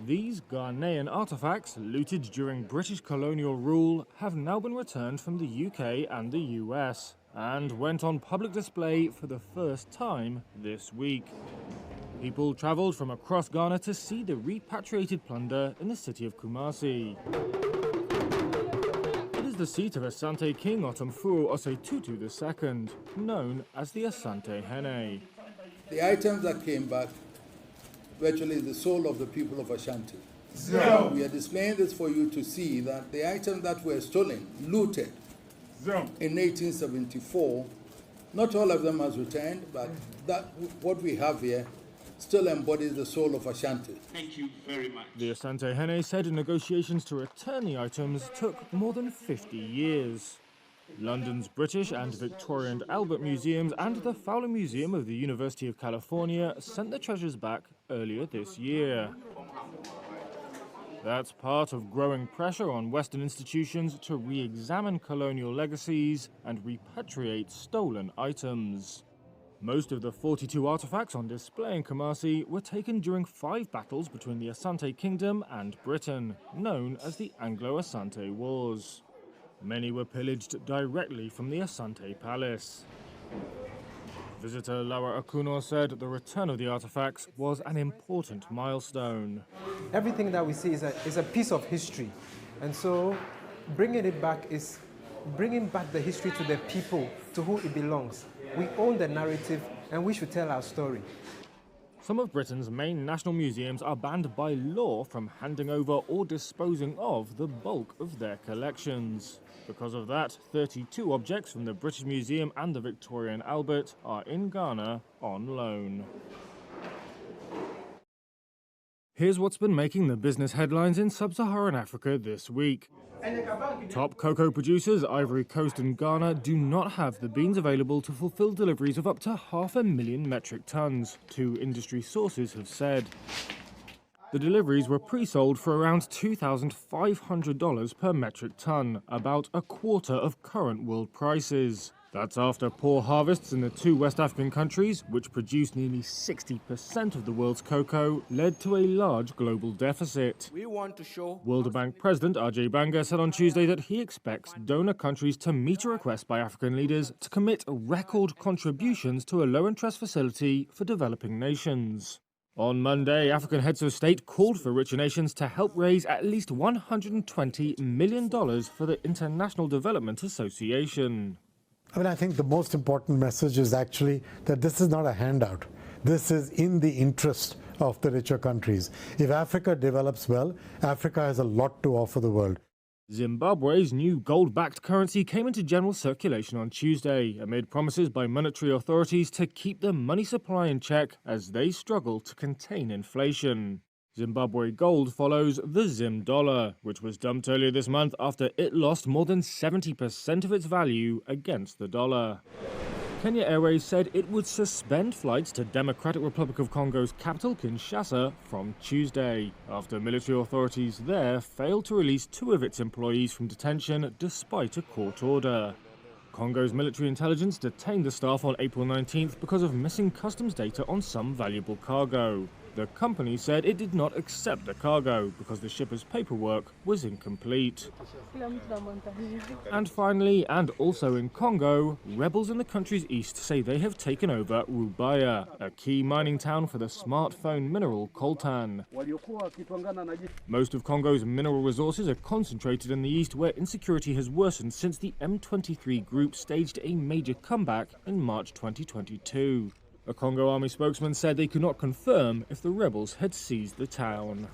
These Ghanaian artifacts, looted during British colonial rule, have now been returned from the UK and the US and went on public display for the first time this week. People travelled from across Ghana to see the repatriated plunder in the city of Kumasi. It is the seat of Asante King Otumfuo Osetutu II, known as the Asante Hene. The items that came back virtually the soul of the people of Ashanti. Zero. We are displaying this for you to see that the items that were stolen, looted in 1874, not all of them has returned, but that what we have here still embodies the soul of Ashanti. Thank you very much. The Asante Hene said negotiations to return the items took more than 50 years. London's British and Victoria and Albert Museums and the Fowler Museum of the University of California sent the treasures back earlier this year. That's part of growing pressure on Western institutions to re-examine colonial legacies and repatriate stolen items. Most of the 42 artifacts on display in Kumasi were taken during 5 battles between the Asante Kingdom and Britain, known as the Anglo-Asante Wars. Many were pillaged directly from the Asante Palace. Visitor Laura Akuno said the return of the artifacts was an important milestone. Everything that we see is a piece of history, and so bringing it back is bringing back the history to the people to whom it belongs. We own the narrative and we should tell our story. Some of Britain's main national museums are banned by law from handing over or disposing of the bulk of their collections. Because of that, 32 objects from the British Museum and the Victoria and Albert are in Ghana on loan. Here's what's been making the business headlines in sub-Saharan Africa this week. Top cocoa producers, Ivory Coast and Ghana, do not have the beans available to fulfill deliveries of up to 500,000 metric tons, 2 industry sources have said. The deliveries were pre-sold for around $2,500 per metric ton, about a quarter of current world prices. That's after poor harvests in the 2 West African countries, which produce nearly 60% of the world's cocoa, led to a large global deficit. We want to show World Bank President Ajay Banga said on Tuesday that he expects donor countries to meet a request by African leaders to commit record contributions to a low-interest facility for developing nations. On Monday, African heads of state called for richer nations to help raise at least $120 million for the International Development Association. I think the most important message is actually that this is not a handout. This is in the interest of the richer countries. If Africa develops well, Africa has a lot to offer the world. Zimbabwe's new gold-backed currency came into general circulation on Tuesday, amid promises by monetary authorities to keep the money supply in check as they struggle to contain inflation. Zimbabwe gold follows the Zim dollar, which was dumped earlier this month after it lost more than 70% of its value against the dollar. Kenya Airways said it would suspend flights to Democratic Republic of Congo's capital, Kinshasa, from Tuesday, after military authorities there failed to release 2 of its employees from detention despite a court order. Congo's military intelligence detained the staff on April 19th because of missing customs data on some valuable cargo. The company said it did not accept the cargo because the shipper's paperwork was incomplete. And finally, and also in Congo, rebels in the country's east say they have taken over Rubaya, a key mining town for the smartphone mineral coltan. Most of Congo's mineral resources are concentrated in the east, where insecurity has worsened since the M23 group staged a major comeback in March 2022. A Congo army spokesman said they could not confirm if the rebels had seized the town.